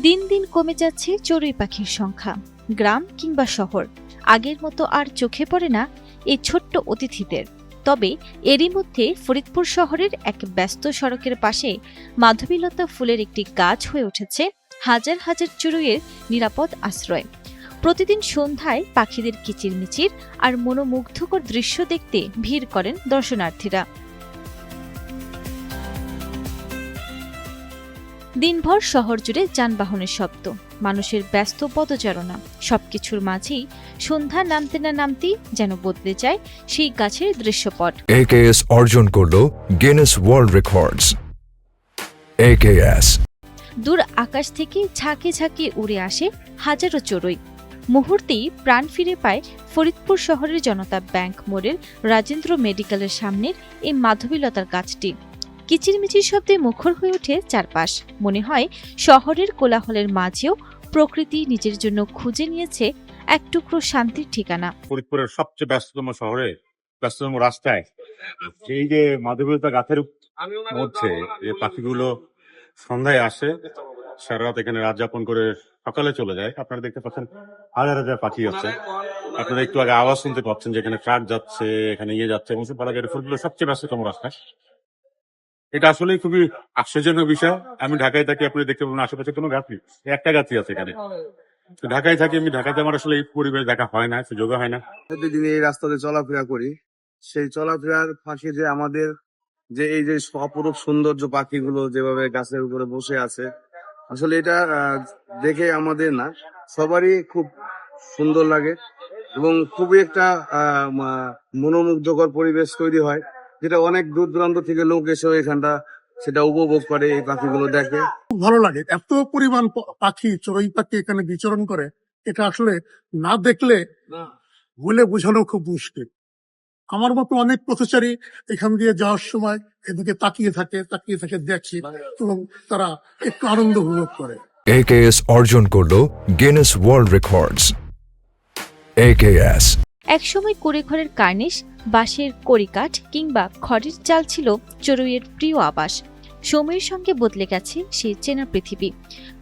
দিন দিন কমে যাচ্ছে চড়ুই পাখির সংখ্যা। গ্রাম কিংবা শহর আগের মতো আর চোখে পড়ে না এই ছোট্ট অতিথিদের। তবে এরই মধ্যে ফরিদপুর শহরের এক ব্যস্ত সড়কের পাশে মাধবীলতা ফুলের একটি গাছ হয়ে উঠেছে হাজার হাজার চড়ুইয়ের নিরাপদ আশ্রয়। প্রতিদিন সন্ধ্যায় পাখিদের কিচিরমিচির আর মনোমুগ্ধকর দৃশ্য দেখতে ভিড় করেন দর্শনার্থীরা। দিনভর শহর জুড়ে যানবাহনের শব্দ, মানুষের ব্যস্ত পদচারণা, সবকিছুর মাঝেই সন্ধ্যা নামতে না নামতেই যেন বদলে যায় সেই গাছের দৃশ্যপট। AKS অর্জন করলো গিনেস ওয়ার্ল্ড রেকর্ডস। AKS দূর আকাশ থেকে ঝাঁকে ঝাঁকে উড়ে আসে হাজারো চড়ুই। মুহূর্তেই প্রাণ ফিরে পায় ফরিদপুর শহরের জনতা ব্যাংক মোড়ের রাজেন্দ্র মেডিকেলের সামনের এই মাধবীলতার গাছটি। কিচিরমিচির শব্দে মুখর হয়ে ওঠে চারপাশ। মনে হয় শহরের কোলাহলের মাঝেও প্রকৃতি নিজের জন্য খুঁজে নিয়েছে এক টুকরো শান্তির ঠিকানা। ফরিদপুরের সবচেয়ে ব্যস্ততম শহরে, ব্যস্ততম রাস্তায় এই যে মাধবীলতা গাছের মধ্যে যে পাখিগুলো সন্ধ্যায় আসে, সারা রাত এখানে রাত যাপন করে সকালে চলে যায়। আপনারা দেখতে পাচ্ছেন হাজার হাজার পাখি আছে। আপনারা একটু আগে আওয়াজ শুনতে পাচ্ছেন যে এখানে ট্রাক যাচ্ছে, এখানে ইয়ে যাচ্ছে। মুন্সিপালিটির ফরিদপুরের সবচেয়ে ব্যস্ততম রাস্তায় এটা আসলে খুবই আশ্চর্যজনক বিষয়। আমি ঢাকায় থাকি, আপনি দেখতে পাবেন আশেপাশে কোনো গাছ নেই, একটা গাছই আছে এখানে। তো ঢাকায় থাকি আমি, ঢাকাতে আমার আসলে এই পরিবেশ দেখা হয় না, সুযোগ হয় না। প্রতিদিন এই রাস্তাতে চলাফেরা করি, সেই চলাফেরার ফাঁকে যে আমাদের যে এই যে অপরূপ সৌন্দর্য পাখিগুলো যেভাবে গাছের উপরে বসে আছে, আসলে এটা দেখে আমাদের না সবারই খুব সুন্দর লাগে এবং খুবই একটা মনোমুগ্ধকর পরিবেশ তৈরি হয়, যেটা অনেক দূর দূরান্ত থেকে লোক এসে এখানটা সেটা উপভোগ করে, এই পাখিগুলো দেখে। খুব ভালো লাগে। এত পরিমাণ পাখি, চড়ুই পাখি এখানে বিচরণ করে, এটা আসলে না দেখলে বলে বোঝানো খুব মুশকিল। আমার মতো অনেক পথচারী এখান দিয়ে যাওয়ার সময় এদিকে তাকিয়ে থাকে দেখি এবং তারা একটু আনন্দ উপভোগ করে। AKS অর্জন করলো গিনেস ওয়ার্ল্ড রেকর্ডস। AKS একসময় কুড়েঘরের কার্নিশ, বাঁশের কড়িকাঠ কিংবা খড়ের চাল ছিল চড়ুইয়ের প্রিয় আবাস। সময়ের সঙ্গে বদলে গেছে সেই চেনা পৃথিবী।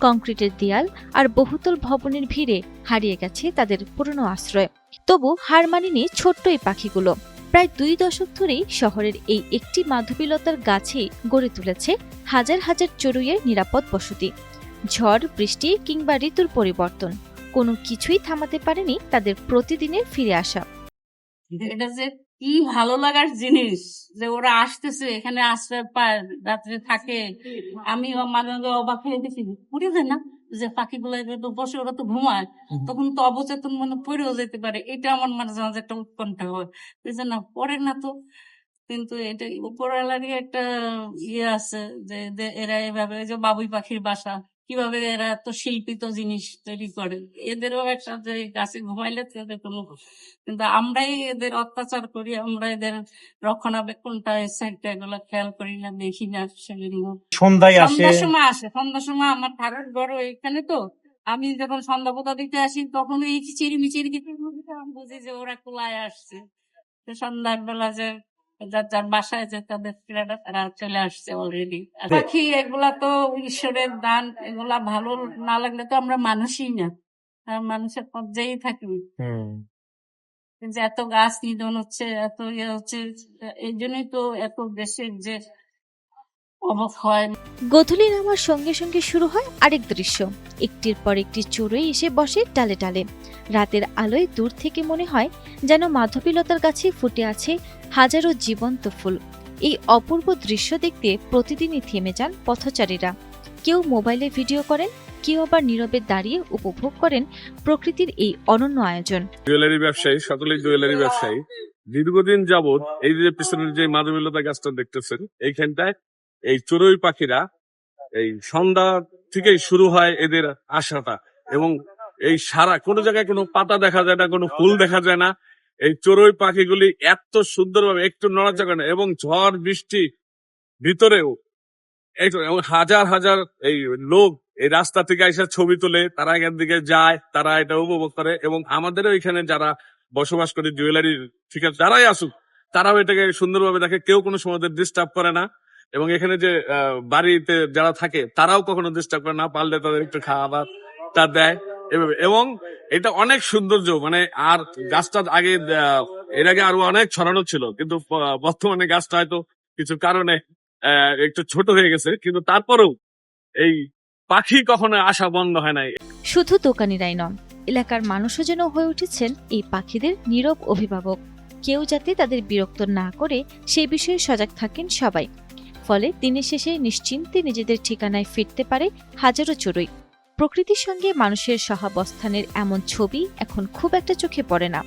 কংক্রিটের দেয়াল আর বহুতল ভবনের ভিড়ে হারিয়ে গেছে তাদের পুরনো আশ্রয়। তবু হার মানেনি ছোট্ট এই পাখিগুলো। প্রায় 2 দশক ধরেই শহরের এই একটি মাধবীলতার গাছেই গড়ে তুলেছে হাজার হাজার চড়ুইয়ের নিরাপদ বসতি। ঝড়, বৃষ্টি কিংবা ঋতুর পরিবর্তন কোনো কিছুই থামাতে পারেনি তাদের প্রতিদিনের ফিরে আসা। এটা যে কি ভালো লাগার জিনিস যে ওরা আসতেছে, এখানে আশ্রয় পায়, রাত্রে থাকে। আমি মাঝে মাঝে অবাক হয়ে গেছি, পুড়ে যায় না যে পাখিগুলো তো বসে, ওরা তো ঘুমায়, তখন তো অবচেতন মনে পড়েও যেতে পারে। এটা আমার মাঝে মাঝে একটা উৎকণ্ঠা হয় যে না, পড়ে না তো। কিন্তু এটা উপরওয়ালারই একটা ইয়ে আছে যে এরা এভাবে, যে বাবুই পাখির বাসা, কিভাবে এরা এত শিল্পিত জিনিস তৈরি করে। এদেরও একটা যে গাছে ঘুমাইলে তাদের কোনো, কিন্তু আমরাই এদের অত্যাচার করি, আমরা এদের রক্ষণাবেক্ষণটা সাইডটা এগুলো খেয়াল করি না, দেখি না। সেগুলো সন্ধ্যার সময় আমার থাকার ঘর এখানে, তো আমি যখন সন্ধ্যা পোতা দিতে আসি তখন এই চিরিমিচির আমি বুঝি যে ওরা কুলায় আসছে। সন্ধ্যার বেলা যে যার যার বাসায় যে তাদের ফ্রেন্ডরা তারা চলে আসছে অলরেডি। পাখি এগুলা তো ঈশ্বরের দান, এগুলা ভালো না লাগলে তো আমরা মানুষই না, মানুষের পর্যায়েই থাকি। যে এত গাছ নিধন হচ্ছে, এত ইয়ে হচ্ছে, এই জন্যই তো এত দেশের যে অবক্ষয়। গোধূলি নামার সঙ্গে সঙ্গে শুরু হয় আরেক দৃশ্য। একটির পর একটি চড়ুই এসে বসে ডালে ডালে। রাতের আলোয় দূর থেকে মনে হয় যেন মাধবীলতার কাছে ফুটে আছে হাজারো জীবন্ত ফুল। এই অপূর্ব দৃশ্য দেখতে প্রতিদিনই থেমে যান পথচারীরা। কেউ মোবাইলে ভিডিও করেন, কেউ আবার নীরবে দাঁড়িয়ে উপভোগ করেন প্রকৃতির এই অনন্য আয়োজন। জুয়েলারি ব্যবসায়ী, সকলেই জুয়েলারি ব্যবসায়ী। দীর্ঘদিন যাবত এই যে পিছনের যে মাধবীলতা গাছটা দেখতেছেন, এইখানটায় এই চড়ুই পাখিরা এই সন্ধ্যা থেকেই শুরু হয় এদের আশাটা, এবং এই সারা কোনো জায়গায় কোনো পাতা দেখা যায় না, কোনো ফুল দেখা যায় না। এই চড়ুই পাখিগুলি এত সুন্দরভাবে একটু নড়াচড়া না, এবং ঝড় বৃষ্টি ভিতরেও হাজার হাজার এই লোক এই রাস্তা থেকে এসে ছবি তোলে, তারা এখান থেকে যায়, তারা এটা উপভোগ করে। এবং আমাদেরও এখানে যারা বসবাস করে জুয়েলারি ঠিক আছে যারাই আসুক, তারাও এটাকে সুন্দরভাবে দেখে, কেউ কোনো সময় ডিস্টার্ব করে না। এবং এখানে যে বাড়িতে যারা থাকে তারাও কখনো ডিস্টার্ব করে না, পারলে তাদের একটু খাবার টা দেয় এভাবে। এবং এটা অনেক সৌন্দর্য, মানে আর গাছটা আগে এর আগে আরো অনেক ছড়ানো ছিল, কিন্তু বর্তমানে গাছটা হয়তো কিছু কারণে একটু ছোট হয়ে গেছে, কিন্তু তারপরেও এই পাখি কখনো আসা বন্ধ হয় নাই। শুধু দোকানিরাই নন, এলাকার মানুষও যেন হয়ে উঠেছেন এই পাখিদের নীরব অভিভাবক। কেউ যাতে তাদের বিরক্ত না করে সেই বিষয়ে সজাগ থাকেন সবাই। ফলে দিনের শেষে নিশ্চিন্তে নিজেদের ঠিকানায় ফিরতে পারে হাজারো চড়ুই। প্রকৃতির সঙ্গে মানুষের সহাবস্থানের এমন ছবি এখন খুব একটা চোখে পড়ে না।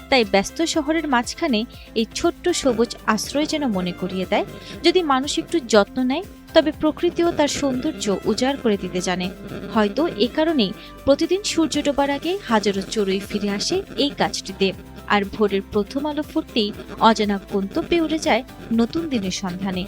তাই ব্যস্ত শহরের মাঝখানে এই ছোট্ট সবুজ আশ্রয় যেন মনে করিয়ে দেয়, যদি মানুষ একটু যত্ন নেয় তবে প্রকৃতিও তার সৌন্দর্য উজাড় করে দিতে জানে। হয়তো এ কারণেই প্রতিদিন সূর্য ডোবার আগে হাজারো চড়ুই ফিরে আসে এই গাছটিতে, আর ভোরের প্রথম আলো ফুটতেই অজানা গন্তব্যে উড়ে যায় নতুন দিনের সন্ধানে।